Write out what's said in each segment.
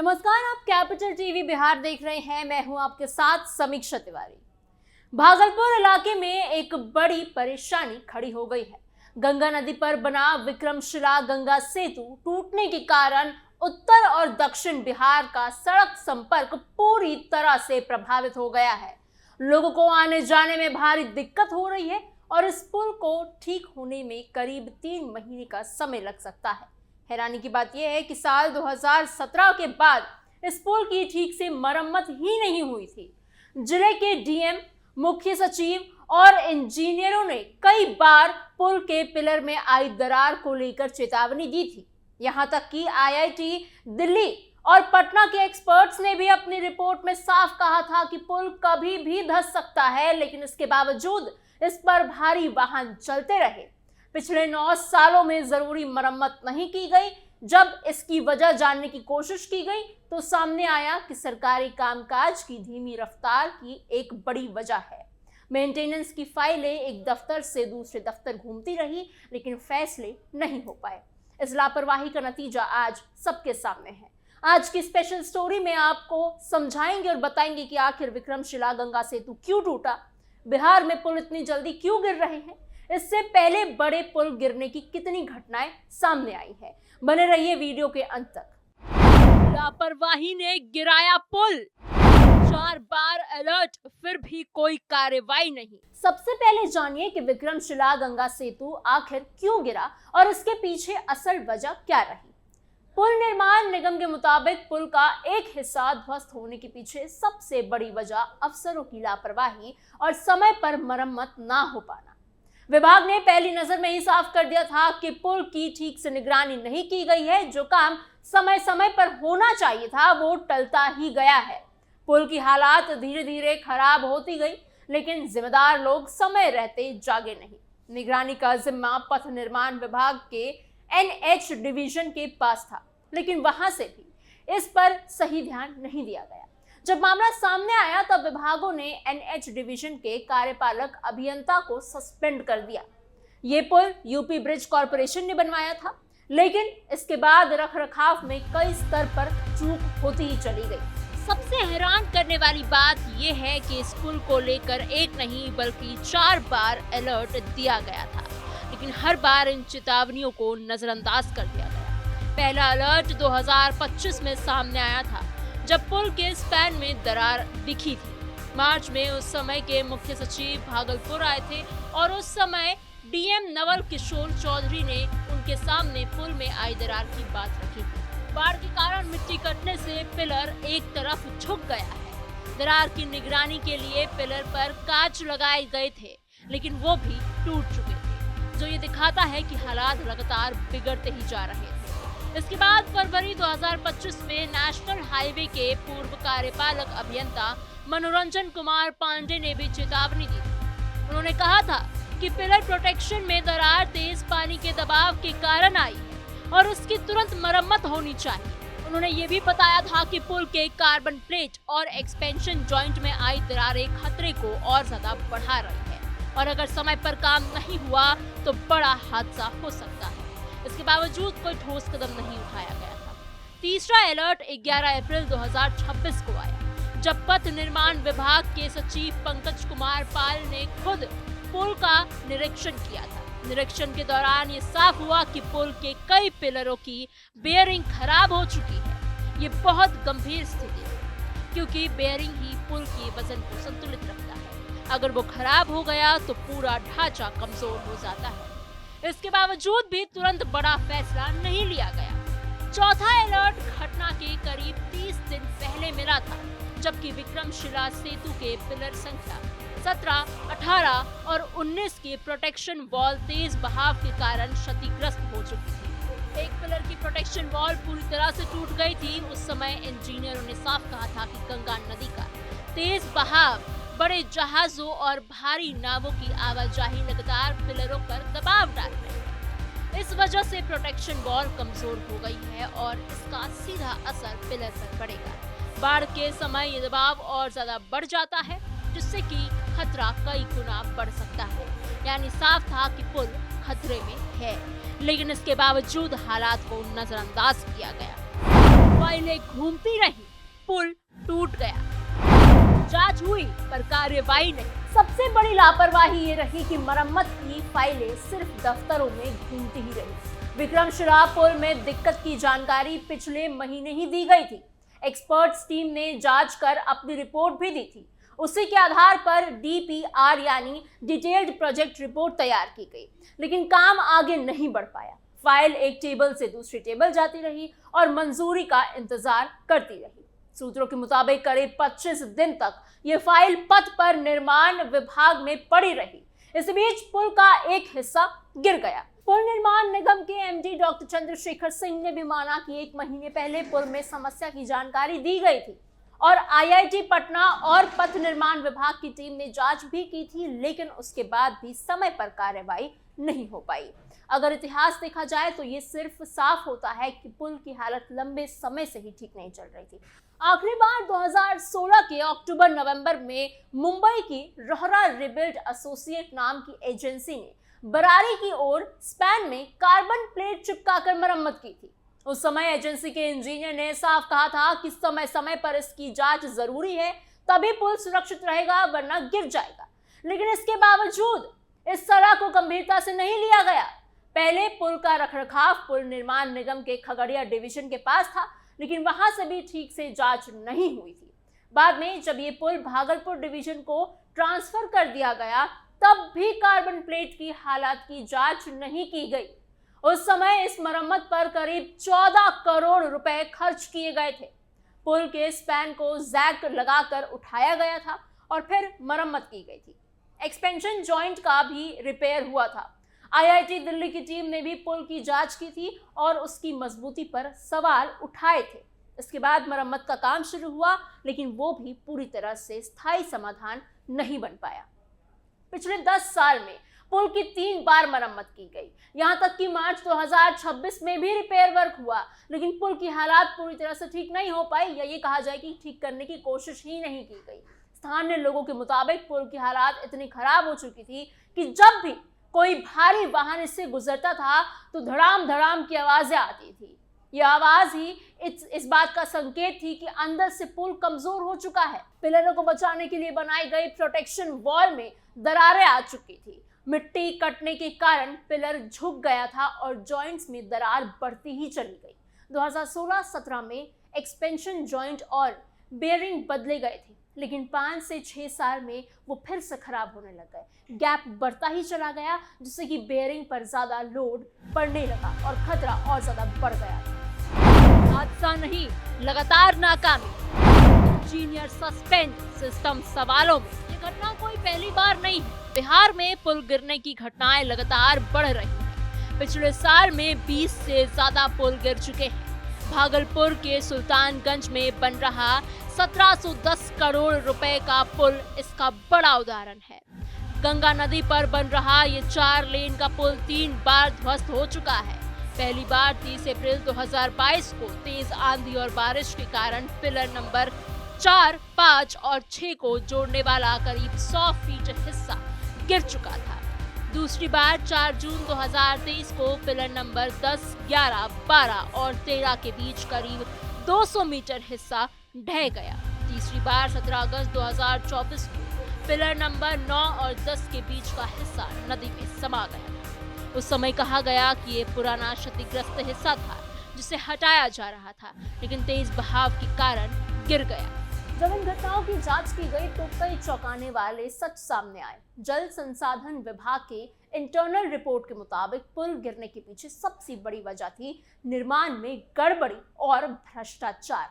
नमस्कार, आप capital TV Bihar देख रहे हैं। मैं हूं आपके साथ समीक्षा तिवारी। भागलपुर इलाके में एक बड़ी परेशानी खड़ी हो गई है। गंगा नदी पर बना विक्रमशिला गंगा सेतु टूटने के कारण उत्तर और दक्षिण बिहार का सड़क संपर्क पूरी तरह से प्रभावित हो गया है। लोगों को आने जाने में भारी दिक्कत हो रही है और इस पुल को ठीक होने में करीब 3 महीने का समय लग सकता है। हैरानी की बात यह है कि साल 2017 के बाद इस पुल की ठीक से मरम्मत ही नहीं हुई थी। जिले के डीएम, मुख्य सचिव और इंजीनियरों ने कई बार पुल के पिलर में आई दरार को लेकर चेतावनी दी थी। यहां तक कि आईआईटी दिल्ली और पटना के एक्सपर्ट्स ने भी अपनी रिपोर्ट में साफ कहा था कि पुल कभी भी धंस सकता है, लेकिन इसके बावजूद इस पर भारी वाहन चलते रहे। पिछले 9 सालों में जरूरी मरम्मत नहीं की गई। जब इसकी वजह जानने की कोशिश की गई तो सामने आया कि सरकारी कामकाज की धीमी रफ्तार की एक बड़ी वजह है। मेंटेनेंस की फाइलें एक दफ्तर से दूसरे दफ्तर घूमती रही, लेकिन फैसले नहीं हो पाए। इस लापरवाही का नतीजा आज सबके सामने है। आज की स्पेशल स्टोरी में आपको समझाएंगे और बताएंगे कि आखिर विक्रमशिला गंगा सेतु क्यों टूटा, बिहार में पुल इतनी जल्दी क्यों गिर रहे हैं, इससे पहले बड़े पुल गिरने की कितनी घटनाएं सामने आई है। बने रहिए वीडियो के अंत तक। लापरवाही ने गिराया पुल, 4 बार अलर्ट, फिर भी कोई कार्रवाई नहीं। सबसे पहले जानिए कि विक्रमशिला गंगा सेतु आखिर क्यों गिरा और इसके पीछे असल वजह क्या रही। पुल निर्माण निगम के मुताबिक पुल का एक हिस्सा ध्वस्त होने के पीछे सबसे बड़ी वजह अफसरों की लापरवाही और समय पर मरम्मत ना हो पाना। विभाग ने पहली नजर में ही साफ कर दिया था कि पुल की ठीक से निगरानी नहीं की गई है। जो काम समय समय पर होना चाहिए था वो टलता ही गया है। पुल की हालात धीरे धीरे खराब होती गई, लेकिन जिम्मेदार लोग समय रहते जागे नहीं। निगरानी का जिम्मा पथ निर्माण विभाग के एनएच डिवीजन के पास था, लेकिन वहां से भी इस पर सही ध्यान नहीं दिया गया। जब मामला सामने आया तब विभागों ने एनएच डिवीजन के कार्यपालक अभियंता को सस्पेंड कर दिया। ये पुल यूपी ब्रिज कॉरपोरेशन ने बनवाया था, लेकिन इसके बाद रखरखाव में कई स्तर पर चूक होती ही चली गई। सबसे हैरान करने वाली बात यह है कि इस पुल को लेकर एक नहीं बल्कि 4 बार अलर्ट दिया गया था, लेकिन हर बार इन चेतावनियों को नजरअंदाज कर दिया गया। पहला अलर्ट 2025 में सामने आया था, जब पुल के स्पैन में दरार दिखी थी। मार्च में उस समय के मुख्य सचिव भागलपुर आए थे और उस समय डीएम नवल किशोर चौधरी ने उनके सामने पुल में आई दरार की बात रखी थी। बाढ़ के कारण मिट्टी कटने से पिलर एक तरफ झुक गया है। दरार की निगरानी के लिए पिलर पर कांच लगाए गए थे, लेकिन वो भी टूट चुके थे, जो ये दिखाता है कि हालात लगातार बिगड़ते ही जा रहे थे। इसके बाद फरवरी 2025 में नेशनल हाईवे के पूर्व कार्यपालक अभियंता मनोरंजन कुमार पांडे ने भी चेतावनी दी थी। उन्होंने कहा था कि पिलर प्रोटेक्शन में दरार तेज पानी के दबाव के कारण आई है और उसकी तुरंत मरम्मत होनी चाहिए। उन्होंने ये भी बताया था कि पुल के कार्बन प्लेट और एक्सपेंशन जॉइंट में आई दरारें खतरे को और ज्यादा बढ़ा रही है और अगर समय पर काम नहीं हुआ तो बड़ा हादसा हो सकता है। इसके बावजूद कोई ठोस कदम नहीं उठाया गया था। तीसरा अलर्ट 11 अप्रैल 2026 को आया, जब पथ निर्माण विभाग के सचिव पंकज कुमार पाल ने खुद पुल का निरीक्षण किया था। निरीक्षण के दौरान ये साफ हुआ कि पुल के कई पिलरों की बेयरिंग खराब हो चुकी है। ये बहुत गंभीर स्थिति है, क्योंकि बेयरिंग ही पुल के वजन को संतुलित रखता है। अगर वो खराब हो गया तो पूरा ढांचा कमजोर हो जाता है। इसके बावजूद भी तुरंत बड़ा फैसला नहीं लिया गया। चौथा अलर्ट घटना के करीब 30 दिन पहले मिला था, जबकि विक्रमशिला सेतु के पिलर संख्या 17, 18 और 19 के प्रोटेक्शन वॉल तेज बहाव के कारण क्षतिग्रस्त हो चुकी थी। एक पिलर की प्रोटेक्शन वॉल पूरी तरह से टूट गई थी। उस समय इंजीनियरों ने साफ कहा था कि गंगा नदी का तेज बहाव बड़े जहाजों और भारी नावों की आवाजाही लगातार पिलरों पर दबाव डाल रही है। इस वजह से प्रोटेक्शन वॉल कमजोर हो गई है और इसका सीधा असर पिलर पर पड़ेगा। बाढ़ के समय ये दबाव और ज्यादा बढ़ जाता है, जिससे कि खतरा कई गुना बढ़ सकता है। यानी साफ था कि पुल खतरे में है, लेकिन इसके बावजूद हालात को नजरअंदाज किया गया। फाइलें घूमती रही, पुल टूट गया। जांच हुई पर कार्रवाई नहीं। सबसे बड़ी लापरवाही ये रही कि मरम्मत की फाइलें सिर्फ दफ्तरों में घूमती ही रही। विक्रमशिला पुल में दिक्कत की जानकारी पिछले महीने ही दी गई थी। एक्सपर्ट्स टीम ने जांच कर अपनी रिपोर्ट भी दी थी। उसी के आधार पर DPR यानी डिटेल्ड प्रोजेक्ट रिपोर्ट तैयार की गई, लेकिन काम आगे नहीं बढ़ पाया। फाइल एक टेबल से दूसरी टेबल जाती रही और मंजूरी का इंतजार करती रही। सूत्रों के मुताबिक करीब 25 दिन तक ये फाइल पथ पर निर्माण विभाग में पड़ी रही। इस बीच पुल का एक हिस्सा गिर गया। पुल निर्माण निगम के MD डॉक्टर चंद्रशेखर सिंह ने भी माना कि 1 महीने पहले पुल में समस्या की जानकारी दी गई थी और IIT पटना और पथ निर्माण विभाग की टीम ने जांच भी की थी, लेकिन उसके बाद भी समय पर कार्रवाई नहीं हो पाई। अगर इतिहास देखा जाए तो ये सिर्फ साफ होता है कि पुल की हालत लंबे समय से ही ठीक नहीं चल रही थी। आखिरी बार 2016 के अक्टूबर-नवंबर में मुंबई की रोहरा रिबिल्ड एसोसिएट नाम की एजेंसी ने बरारी की ओर स्पैन में कार्बन प्लेट चिपकाकर मरम्मत की थी। उस समय एजेंसी के इंजीनियर ने साफ कहा था कि समय समय पर इसकी जांच जरूरी है, तभी पुल सुरक्षित रहेगा, वरना गिर जाएगा। लेकिन इसके बावजूद इस सलाह को गंभीरता से नहीं लिया गया। पहले पुल का रखरखाव पुल निर्माण निगम के खगड़िया डिवीजन के पास था, लेकिन वहां से भी ठीक से जांच नहीं हुई थी। बाद में जब ये पुल भागलपुर डिवीजन को ट्रांसफर कर दिया गया, तब भी कार्बन प्लेट की हालत की जांच नहीं की गई। उस समय इस मरम्मत पर करीब 14 करोड़ रुपए खर्च किए गए थे। पुल के स्पैन को जैक लगाकर उठाया गया था और फिर मरम्मत की गई थी। एक्सपेंशन जॉइंट का भी रिपेयर हुआ था। IIT दिल्ली की टीम ने भी पुल की जांच की थी और उसकी मजबूती पर सवाल उठाए थे। इसके बाद मरम्मत का काम शुरू हुआ, लेकिन वो भी पूरी तरह से स्थायी समाधान नहीं बन पाया। पिछले 10 साल में पुल की 3 बार मरम्मत की गई। यहां तक कि मार्च 2026 में भी रिपेयर वर्क हुआ, लेकिन पुल की हालात पूरी तरह से ठीक नहीं हो पाई, या ये कहा जाए कि ठीक करने की कोशिश ही नहीं की गई। स्थानीय लोगों के मुताबिक पुल की हालात इतनी खराब हो चुकी थी कि जब भी कोई भारी वाहन इससे गुजरता था तो धड़ाम धड़ाम की आवाजें आती थी। यह आवाज ही इस बात का संकेत थी कि अंदर से पुल कमजोर हो चुका है। पिलरों को बचाने के लिए बनाई गई प्रोटेक्शन वॉल में दरारें आ चुकी थी। मिट्टी कटने के कारण पिलर झुक गया था और जॉइंट्स में दरार बढ़ती ही चली गई। 2016-17 में एक्सपेंशन जॉइंट और बेयरिंग बदले गए थे, लेकिन 5 से 6 साल में वो फिर से खराब होने लग गए। गैप बढ़ता ही चला गया, जिससे कि बेयरिंग पर ज्यादा लोड पड़ने लगा और खतरा और ज्यादा बढ़ गया। हादसा नहीं, लगातार नाकामी, इंजीनियर सस्पेंड, सिस्टम सवालों में। ये घटना कोई पहली बार नहीं है। बिहार में पुल गिरने की घटनाएं लगातार बढ़ रही हैं। पिछले साल में 20 से ज्यादा पुल गिर चुके हैं। भागलपुर के सुल्तानगंज में बन रहा 1710 करोड़ रुपए का पुल इसका बड़ा उदाहरण है। गंगा नदी पर बन रहा ये 4 लेन का पुल 3 बार ध्वस्त हो चुका है। पहली बार 30 अप्रैल 2022 को तेज आंधी और बारिश के कारण पिलर नंबर 4, 5 और 6 को जोड़ने वाला करीब 100 फीट हिस्सा गिर चुका था। दूसरी बार 4 जून 2023 को पिलर नंबर 10, 11, 12 और 13 के बीच करीब 200 मीटर हिस्सा ढह गया। तीसरी बार 17 अगस्त 2024 को पिलर नंबर 9 और 10 के बीच का हिस्सा नदी में समा गया। उस समय कहा गया कि ये पुराना क्षतिग्रस्त हिस्सा था जिसे हटाया जा रहा था, लेकिन तेज बहाव के कारण गिर गया। जब इन घटनाओं की जांच की गई तो कई चौंकाने वाले सच सामने आए। जल संसाधन विभाग के इंटरनल रिपोर्ट के मुताबिक पुल गिरने के पीछे सबसे बड़ी वजह थी निर्माण में गड़बड़ी और भ्रष्टाचार।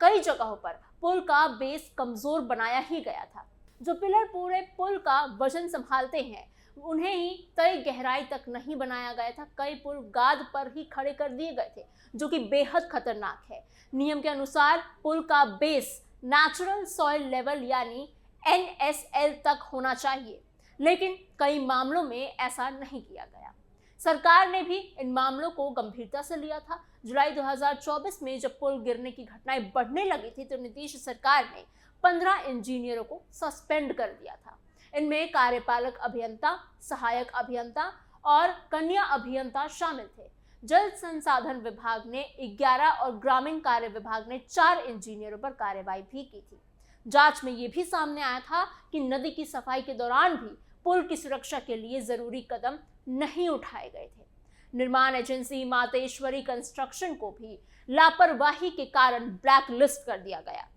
कई जगहों पर पुल का बेस कमजोर बनाया ही गया था। जो पिलर पूरे पुल का वजन संभालते हैं, उन्हें ही तय गहराई तक नहीं बनाया गया था। कई पुल गाद पर ही खड़े कर दिए गए थे, जो कि बेहद खतरनाक है। नियम के अनुसार पुल का बेस नेचुरल सॉइल लेवल यानी NSL तक होना चाहिए, लेकिन कई मामलों में ऐसा नहीं किया गया। सरकार ने भी इन मामलों को गंभीरता से लिया था। जुलाई 2024 में जब पुल गिरने की घटनाएं बढ़ने लगी थी तो नीतीश सरकार ने 15 इंजीनियरों को सस्पेंड कर दिया था। इनमें कार्यपालक अभियंता, सहायक अभियंता और कन्या अभियंता शामिल थे। जल संसाधन विभाग ने 11 और ग्रामीण कार्य विभाग ने 4 इंजीनियरों पर कार्रवाई भी की थी। जांच में यह भी सामने आया था कि नदी की सफाई के दौरान भी पुल की सुरक्षा के लिए जरूरी कदम नहीं उठाए गए थे। निर्माण एजेंसी मातेश्वरी कंस्ट्रक्शन को भी लापरवाही के कारण ब्लैक लिस्ट कर दिया गया।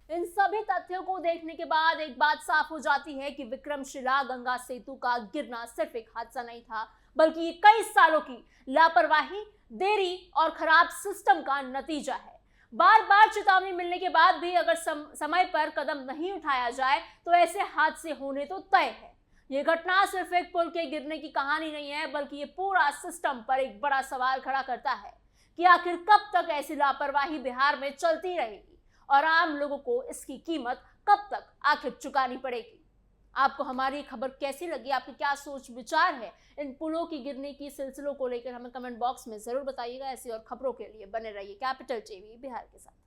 इन सभी तथ्यों को देखने के बाद एक बात साफ हो जाती है कि विक्रमशिला गंगा सेतु का गिरना सिर्फ एक हादसा नहीं था, बल्कि ये कई सालों की लापरवाही, देरी और खराब सिस्टम का नतीजा है। बार बार चेतावनी मिलने के बाद भी अगर समय पर कदम नहीं उठाया जाए तो ऐसे हादसे होने तो तय है। ये घटना सिर्फ एक पुल के गिरने की कहानी नहीं है, बल्कि ये पूरा सिस्टम पर एक बड़ा सवाल खड़ा करता है कि आखिर कब तक ऐसी लापरवाही बिहार में चलती रहेगी और आम लोगों को इसकी कीमत कब तक आखिर चुकानी पड़ेगी। आपको हमारी खबर कैसी लगी? आपके क्या सोच विचार है इन पुलों की गिरने की सिलसिलों को लेकर? हमें कमेंट बॉक्स में जरूर बताइएगा। ऐसी और खबरों के लिए बने रहिए कैपिटल टीवी बिहार के साथ।